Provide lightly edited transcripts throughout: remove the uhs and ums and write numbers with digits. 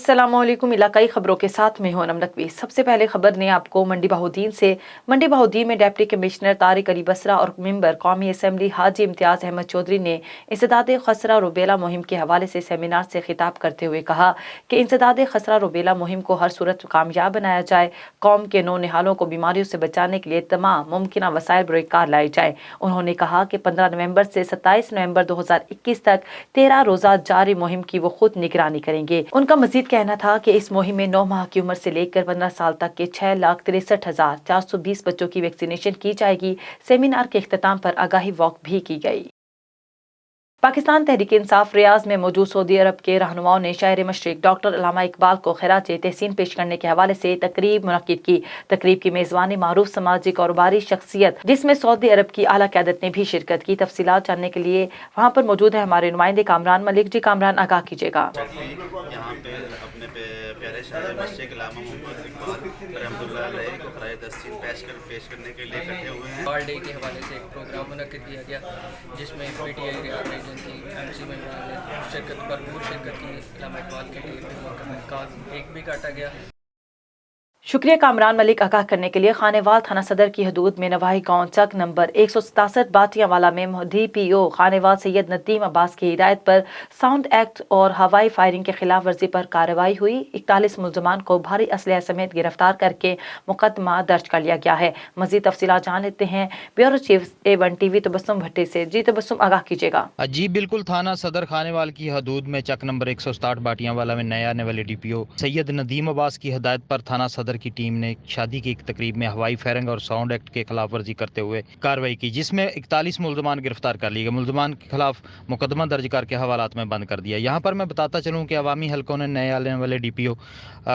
अस्सलामुअलैकुम। इलाकाई खबरों के साथ मैं हूं अनम नकवी। सबसे पहले खबर ने आपको मंडी बहाउद्दीन से। मंडी बहाउद्दीन में डिप्टी कमिश्नर तारिक अली बसरा और मेंबर कौमी असम्बली हाजी इम्तियाज अहमद चौधरी ने इंसदाद खसरा रुबेला मुहिम के हवाले से सेमिनार से खिताब करते हुए कहा कि इंसदाद खसरा रुबेला मुहिम को हर सूरत कामयाब बनाया जाए। कौम के नौनिहालों को बीमारियों से बचाने के लिए तमाम मुमकिन वसाइल बरोकार लाए जाए। उन्होंने कहा कि 15 नवंबर से 27 नवंबर 2021 तक 13 रोजा जारी मुहिम की वो खुद निगरानी करेंगे। उनका मजीद कहना था कि इस मुहिम में 9 माह की उम्र से लेकर 15 साल तक के 6,63,420 बच्चों की वैक्सीनेशन की जाएगी। सेमिनार के इख्तिताम पर आगाही वॉक भी की गई। पाकिस्तान तहरीक इंसाफ रियाज में मौजूद सऊदी अरब के रहनुमाओं ने शायर मशरिक डॉक्टर अल्लामा इकबाल को खिराज तहसीन पेश करने के हवाले से तकरीब मुनक्किद की। तकरीब की मेजबानी मारूफ समाजी कारोबारी शख्सियत जिसमें सऊदी अरब की आला क़यादत ने भी शिरकत की। तफसीलात जानने के लिए वहाँ पर मौजूद है हमारे नुमाइंदे कामरान मलिक। जी कामरान, आगाह कीजिएगा। यहाँ पे अपने प्यारे शायर मशरिक अल्लामा मोहम्मद इकबाल रहमतुल्लाह अलैह को खिराज तहसीन पेश करने के लिए इकट्ठे हुए हैं। वर्ल्ड डे के हवाले से एक प्रोग्राम मुनक्किद किया गया जिसमें पीटीआई रियाद रीजन की एमसी मेंबरान ने भरपूर शिरकत की। अल्लामा इकबाल के डेट पे मौका में केक भी काटा गया। शुक्रिया कामरान मलिक। आगाह करने के लिए खानेवाल थाना सदर की हदूद में नवाही गांव चक नंबर 167 बाटियां वाला में DPO खानेवाल सैयद नदीम अब्बास की हिदायत पर साउंड एक्ट और हवाई फायरिंग के खिलाफ वर्जी पर कार्रवाई हुई। 41 मुलजमान को भारी असलहा समेत गिरफ्तार करके मुकदमा दर्ज कर लिया गया है। मजीद तफसीलात जान लेते हैं bureau chief A1 TV Tabassum Bhatti से। जी तबस्सुम, आगाह कीजिएगा। जी बिल्कुल, थाना सदर खानेवाल की हदूद में चक नंबर 167 बाटियां वाला में नए आने वाले DPO सैयद नदीम अब्बास की हिदायत पर थाना सदर की टीम ने शादी की एक तकरीब में हवाई फायरिंग और साउंड एक्ट के खिलाफ वर्जी करते हुए कार्रवाई की, जिसमें 41 मुलजमान गिरफ्तार कर लिए गए। मुलजमान के खिलाफ मुकदमा दर्ज करके हवालात में बंद कर दिया। यहाँ पर मैं बताता चलूँ कि अवामी हलकों ने नए आने वाले DPO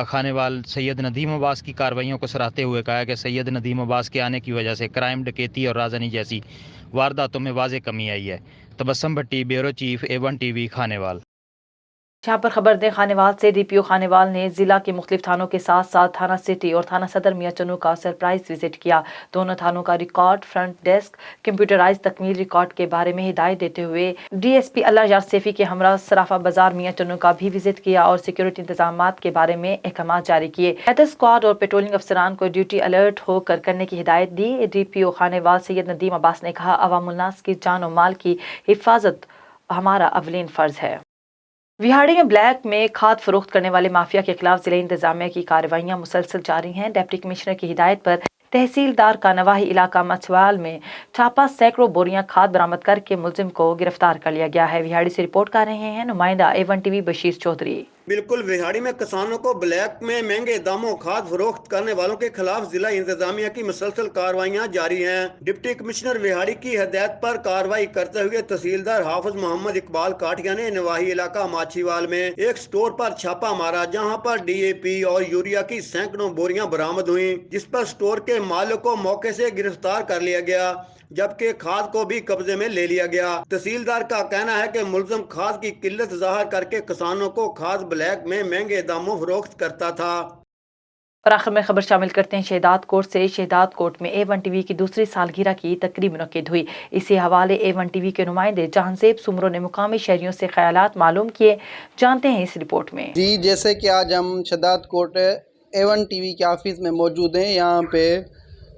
खानेवाल सैयद नदीम अब्बास की कार्रवाइयों को सराहते हुए कहा कि सैयद नदीम अब्बास के आने की वजह से क्राइम, डकैती और राजनी जैसी वारदातों में वाज़ेह कमी आई है। Tabassum Bhatti, bureau chief A1 TV Khanewal. यहाँ पर खबर दें, खानेवाल से DPO खानेवाल ने जिला के मुख्तलिफ थानों के साथ साथ थाना सिटी और थाना सदर मियां चन्नू का सरप्राइज विजिट किया। दोनों थानों का रिकॉर्ड, फ्रंट डेस्क, कंप्यूटराइज तकमील रिकॉर्ड के बारे में हिदायत देते हुए DSP अल्लाह यार सैफी के हमरा सराफा बाजार मियां चन्नू का भी विजिट किया और सिक्योरिटी इंतजाम के बारे में अहकाम जारी किए। बेहतर स्क्वाड और पेट्रोलिंग अफसरान को ड्यूटी अलर्ट होकर करने की हिदायत दी। DPO खानेवाल सैयद नदीम अब्बास ने कहा, अवामुन्नास की जान और माल की हिफाजत हमारा अवलीन फर्ज है। विहाड़ी में ब्लैक में खाद फरोख्त करने वाले माफिया के खिलाफ जिला इंतजामिया की कार्रवाइयां मुसलसल जारी हैं। डिप्टी कमिश्नर की हिदायत पर तहसीलदार का नवाही इलाका मछवाल में छापा, सैकड़ों बोरियां खाद बरामद करके मुलजिम को गिरफ्तार कर लिया गया है। विहाड़ी से रिपोर्ट कर रहे हैं नुमाइंदा A1 TV बशीर चौधरी। बिल्कुल, विहाड़ी में किसानों को ब्लैक में महंगे दामों खाद फरोख्त करने वालों के खिलाफ जिला इंतजामिया की मुसलसल कार्रवाइयां जारी हैं। डिप्टी कमिश्नर विहाड़ी की हिदायत पर कार्रवाई करते हुए तहसीलदार हाफिज मोहम्मद इकबाल काठिया ने नवाही इलाका माछीवाल में एक स्टोर पर छापा मारा, जहां पर DAP और यूरिया की सैकड़ों बोरियां बरामद हुई, जिस पर स्टोर के मालिक को मौके से गिरफ्तार कर लिया गया, जबकि खाद को भी कब्जे में ले लिया गया। तहसीलदार का कहना है कि मुलजिम खाद की किल्लत जाहिर करके किसानों को खाद ब्लैक में महंगे दामों फरोख्त करता था। और आखिर में खबर शामिल करते हैं शहदाद कोट से। शहदाद कोट में A1 TV की दूसरी सालगिरह की तकरीब मुनक्किद हुई। इसी हवाले A1 TV के नुमाइंदे जहांजेब सुमरो ने मुकामी शहरियों से ख्यालात मालूम किए। जानते हैं इस रिपोर्ट में। जी, जैसे कि आज हम शहदाद कोट A1 TV के ऑफिस में मौजूद हैं। यहाँ पे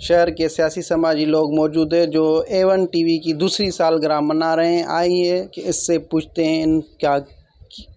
शहर के सियासी समाजी लोग मौजूद हैं जो A1 TV की दूसरी सालगिरह मना रहे हैं। आइए कि इससे पूछते हैं क्या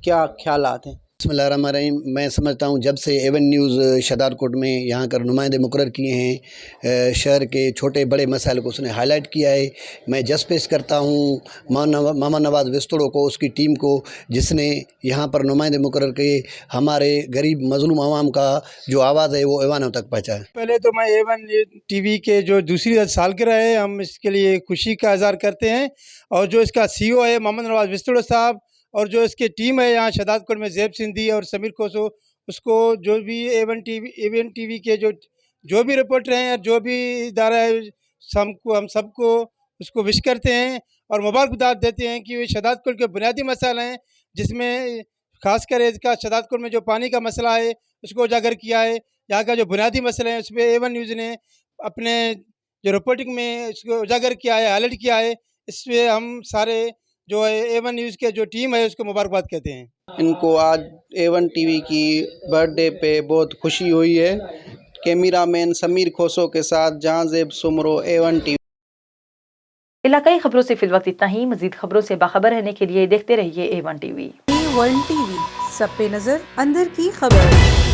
क्या ख्यालात हैं। बिस्मिल्लाहिर्रहमानिर्रहीम। मैं समझता हूँ जब से A1 न्यूज़ शहदाद कोट में यहाँ कर नुमाइंदे मुकर्रर किए हैं, शहर के छोटे बड़े मसाइल को उसने हाईलाइट किया है। मैं जस पेश करता हूँ मामा नवाज़ विस्तड़ो को, उसकी टीम को, जिसने यहाँ पर नुमाइंदे मुकर्रर के हमारे गरीब मजलूम आवाम का जो आवाज़ है वो ऐवानों तक पहुँचाए। पहले तो मैं A1 TV के जो दूसरी सालगिरह है, हम इसके लिए खुशी का इज़हार करते हैं। और जो इसका CEO है मोहम्मद नवाज़ विस्तड़ो साहब, और जो इसकी टीम है यहाँ शहदाद कोट में ज़ैब सिंधी और समीर कोसो, उसको जो भी A1 TV के जो भी रिपोर्टर हैं, जो भी इदारा है, हम सबको उसको विश करते हैं और मुबारकबाद देते हैं कि शहदाद कोट के बुनियादी मसाइल हैं, जिसमें खासकर इसका शहदाद कोट में जो पानी का मसला है उसको उजागर किया है। यहाँ का जो बुनियादी मसले हैं उस पर A1 न्यूज़ ने अपने जो रिपोर्टिंग में इसको उजागर किया है, हाईलाइट किया है। इस पर हम सारे जो है A1 न्यूज़ के जो टीम है उसको मुबारकबाद कहते हैं। इनको आज A1 टीवी की बर्थडे पे बहुत खुशी हुई है। कैमरामैन समीर खोसो के साथ जहांजेब सुमरो, A1 टीवी। इलाकाई खबरों से फिल वक्त इतना ही। मजीद खबरों से बाखबर रहने के लिए देखते रहिए A1 टीवी। A1 टीवी, सब पे नजर, अंदर की खबर।